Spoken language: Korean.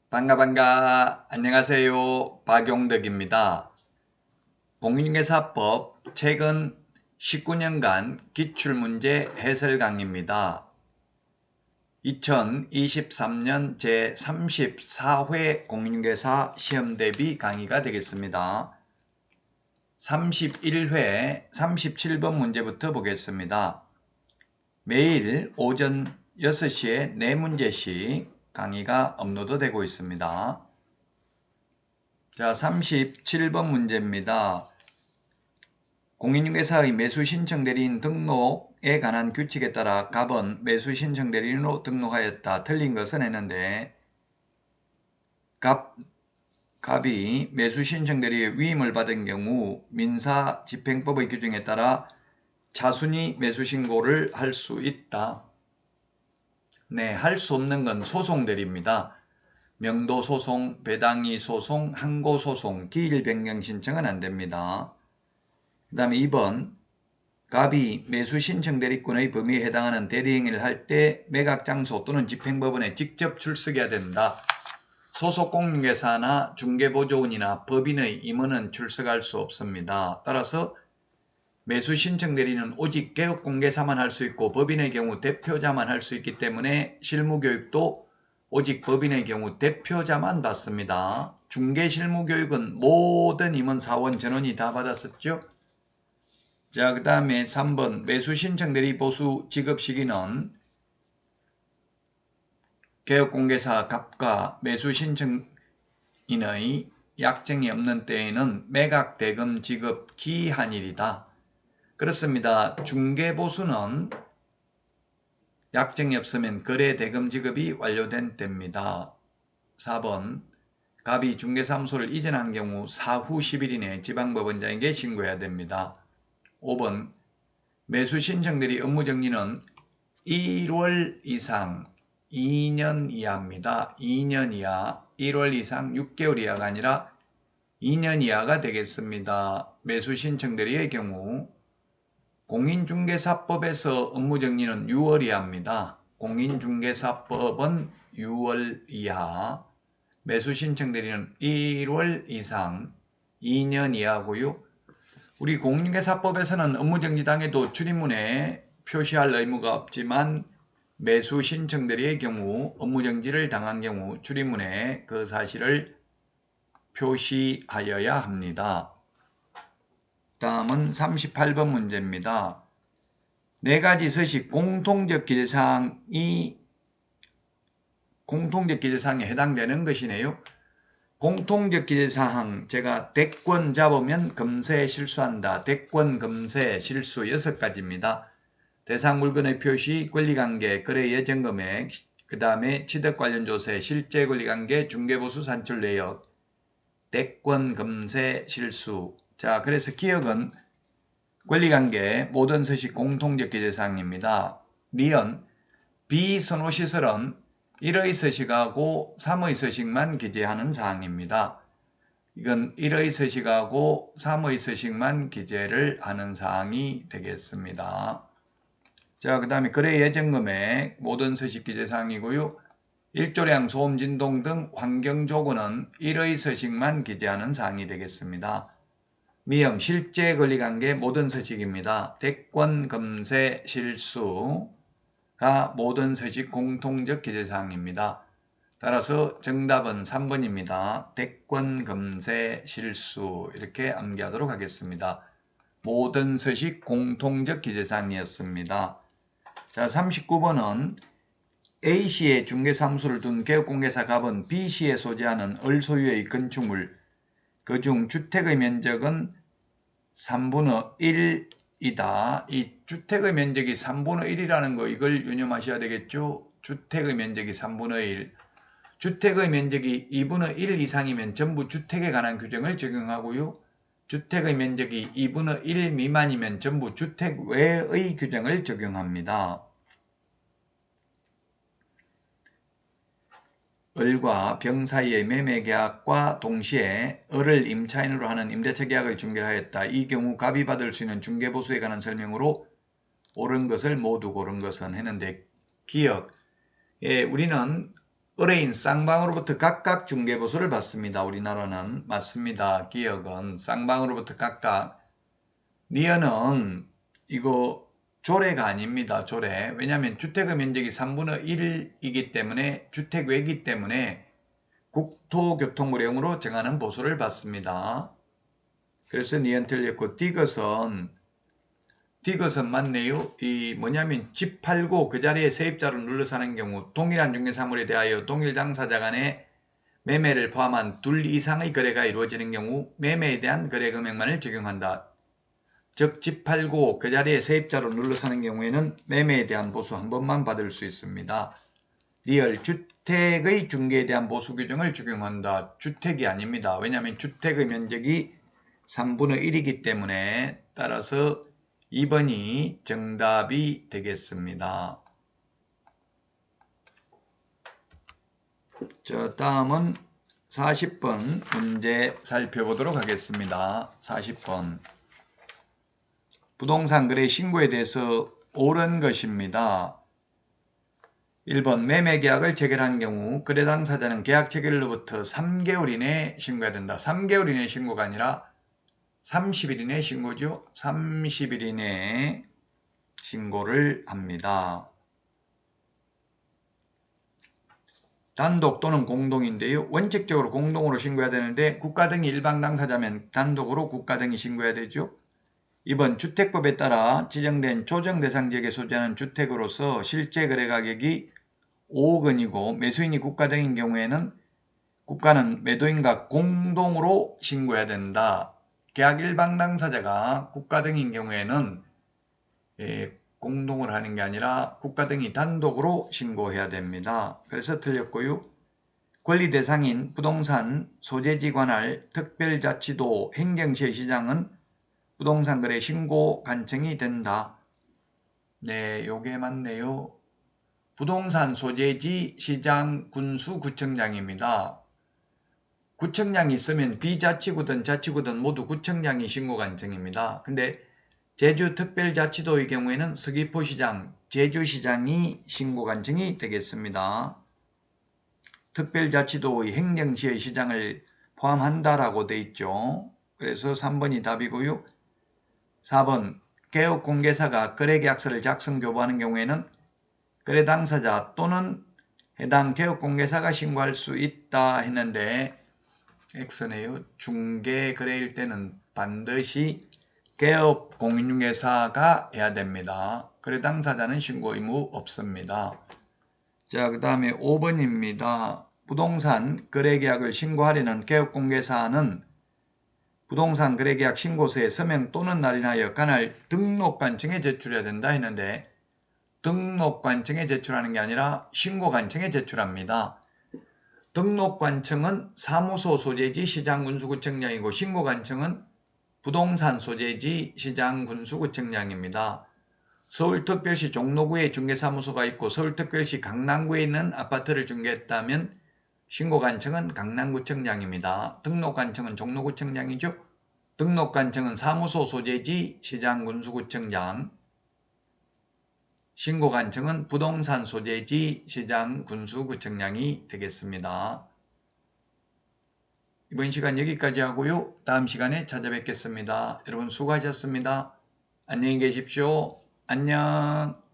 반가. 안녕하세요. 박용덕입니다. 공인중개사법 최근 19년간 기출문제 해설 강의입니다. 2023년 제34회 공인중개사 시험대비 강의가 되겠습니다. 31회 37번 문제부터 보겠습니다. 매일 오전 6시에 4문제씩 강의가 업로드 되고 있습니다. 자, 37번 문제입니다. 공인중개사의 매수신청대리인 등록에 관한 규칙에 따라 갑은 매수신청대리인으로 등록하였다. 틀린 것은 했는데 갑이 매수신청대리의 위임을 받은 경우 민사집행법의 규정에 따라 차순위 매수신고를 할 수 있다. 네, 할 수 없는 건 소송대리입니다. 명도소송, 배당이소송, 항고소송, 기일변경 신청은 안됩니다. 그 다음에 2번 갑이 매수신청 대리권의 범위에 해당하는 대리행위를 할 때 매각장소 또는 집행법원에 직접 출석해야 된다. 소속공인중개사나 중개보조원이나 법인의 임원은 출석할 수 없습니다. 따라서 매수신청 대리는 오직 개업공개사만 할 수 있고 법인의 경우 대표자만 할 수 있기 때문에 실무교육도 오직 법인의 경우 대표자만 받습니다. 중개실무교육은 모든 임원 사원 전원이 다 받았었죠. 자, 그 다음에 3번 매수신청 대리 보수 지급 시기는 개업공개사 갑과 매수신청인의 약정이 없는 때에는 매각 대금 지급 기한일이다. 그렇습니다. 중개보수는 약정이 없으면 거래 대금 지급이 완료된 때입니다. 4번 갑이 중개사무소를 이전한 경우 사후 10일 이내 지방법원장에게 신고해야 됩니다. 5번 매수신청대리 업무정지는 1월 이상 2년 이하입니다. 2년 이하 1월 이상 6개월 이하가 아니라 2년 이하가 되겠습니다. 매수신청대리의 경우 공인중개사법에서 업무정지는 6월 이하입니다. 공인중개사법은 6월 이하, 매수신청대리는 1월 이상 2년 이하고요. 우리 공인중개사법에서는 업무정지당해도 출입문에 표시할 의무가 없지만 매수신청대리의 경우 업무정지를 당한 경우 출입문에 그 사실을 표시하여야 합니다. 다음은 38번 문제입니다. 4가지 서식 공통적 기재사항에 해당되는 것이네요. 공통적 기재사항, 제가 대권 잡으면 금세 실수한다. 대권 금세 실수 6가지입니다. 대상 물건의 표시, 권리관계, 거래 예정금액, 그 다음에 취득 관련 조세, 실제 권리관계, 중개보수 산출 내역, 대권 금세 실수. 자, 그래서 기억은 권리관계 모든 서식 공통적 기재사항입니다. 니은 비선호시설은 1의 서식하고 3의 서식만 기재하는 사항입니다. 이건 1의 서식하고 3의 서식만 기재를 하는 사항이 되겠습니다. 자, 그 다음에 거래 예정금액 모든 서식 기재사항이고요. 일조량, 소음, 진동 등 환경조건은 1의 서식만 기재하는 사항이 되겠습니다. 미음, 실제 권리관계 모든 서식입니다. 대권, 금세, 실수가 모든 서식 공통적 기재사항입니다. 따라서 정답은 3번입니다. 대권, 금세, 실수 이렇게 암기하도록 하겠습니다. 모든 서식 공통적 기재사항이었습니다. 자, 39번은 A시에 중개사무소를 둔 개업공개사 갑은 B시에 소재하는 을소유의 건축물 그중 주택의 면적은 3분의 1이다. 이 주택의 면적이 3분의 1이라는 거 이걸 유념하셔야 되겠죠. 주택의 면적이 3분의 1. 주택의 면적이 2분의 1 이상이면 전부 주택에 관한 규정을 적용하고요. 주택의 면적이 2분의 1 미만이면 전부 주택 외의 규정을 적용합니다. 을과 병 사이의 매매계약과 동시에 을을 임차인으로 하는 임대차 계약을 중개하였다. 이 경우 갑이 받을 수 있는 중개보수에 관한 설명으로 옳은 것을 모두 고른 것은 했는데 기억. 우리는 의뢰인 쌍방으로부터 각각 중개보수를 받습니다. 우리나라는 맞습니다. 기억은 쌍방으로부터 각각. 니은은 이거 조례가 아닙니다. 조례. 왜냐하면 주택의 면적이 3분의 1이기 때문에 주택외기 때문에 국토교통부령으로 정하는 보수를 받습니다. 그래서 니은 틀렸고 디귿은 맞네요. 이 뭐냐면 집 팔고 그 자리에 세입자로 눌러서 하는 경우 동일한 중개사물에 대하여 동일 당사자 간의 매매를 포함한 둘 이상의 거래가 이루어지는 경우 매매에 대한 거래 금액만을 적용한다. 즉 집 팔고 그 자리에 세입자로 눌러서 하는 경우에는 매매에 대한 보수 한 번만 받을 수 있습니다. 리얼 주택의 중개에 대한 보수 규정을 적용한다. 주택이 아닙니다. 왜냐하면 주택의 면적이 3분의 1이기 때문에 따라서 2번이 정답이 되겠습니다. 자, 다음은 40번 문제 살펴보도록 하겠습니다. 40번. 부동산 거래 신고에 대해서 옳은 것입니다. 1번 매매 계약을 체결한 경우 거래 당사자는 계약 체결로부터 3개월 이내에 신고해야 된다. 3개월 이내 신고가 아니라 30일 이내 신고죠. 30일 이내에 신고를 합니다. 단독 또는 공동인데요. 원칙적으로 공동으로 신고해야 되는데 국가 등이 일방 당사자면 단독으로 국가 등이 신고해야 되죠. 2번 주택법에 따라 지정된 조정 대상 지역에 소재하는 주택으로서 실제 거래 가격이 5억 원이고 매수인이 국가 등인 경우에는 국가는 매도인과 공동으로 신고해야 된다. 계약 일방 당사자가 국가 등인 경우에는 공동을 하는 게 아니라 국가 등이 단독으로 신고해야 됩니다. 그래서 틀렸고요. 권리 대상인 부동산 소재지 관할 특별자치도 행정시의 시장은 부동산 거래 신고 간청이 된다. 네, 요게 맞네요. 부동산 소재지 시장 군수 구청장입니다. 구청장이 있으면 비자치구든 자치구든 모두 구청장이 신고 간청입니다. 근데 제주특별자치도의 경우에는 서귀포시장, 제주시장이 신고 간청이 되겠습니다. 특별자치도의 행정시의 시장을 포함한다라고 돼 있죠. 그래서 3번이 답이고요. 4번 개업공개사가 거래계약서를 작성 교부하는 경우에는 거래 당사자 또는 해당 개업공개사가 신고할 수 있다 했는데 X네요. 중개거래일 때는 반드시 개업공인중개사가 해야 됩니다. 거래 당사자는 신고 의무 없습니다. 자, 그 다음에 5번입니다. 부동산 거래계약을 신고하려는 개업공개사는 부동산 거래계약 신고서에 서명 또는 날인하여 관할 등록관청에 제출해야 된다 했는데 등록관청에 제출하는 게 아니라 신고관청에 제출합니다. 등록관청은 사무소 소재지 시장군수구청장이고 신고관청은 부동산 소재지 시장군수구청장입니다. 서울특별시 종로구에 중개사무소가 있고 서울특별시 강남구에 있는 아파트를 중개했다면 신고관청은 강남구청장입니다. 등록관청은 종로구청장이죠. 등록관청은 사무소 소재지 시장군수구청장, 신고관청은 부동산 소재지 시장군수구청장이 되겠습니다. 이번 시간 여기까지 하고요. 다음 시간에 찾아뵙겠습니다. 여러분 수고하셨습니다. 안녕히 계십시오. 안녕.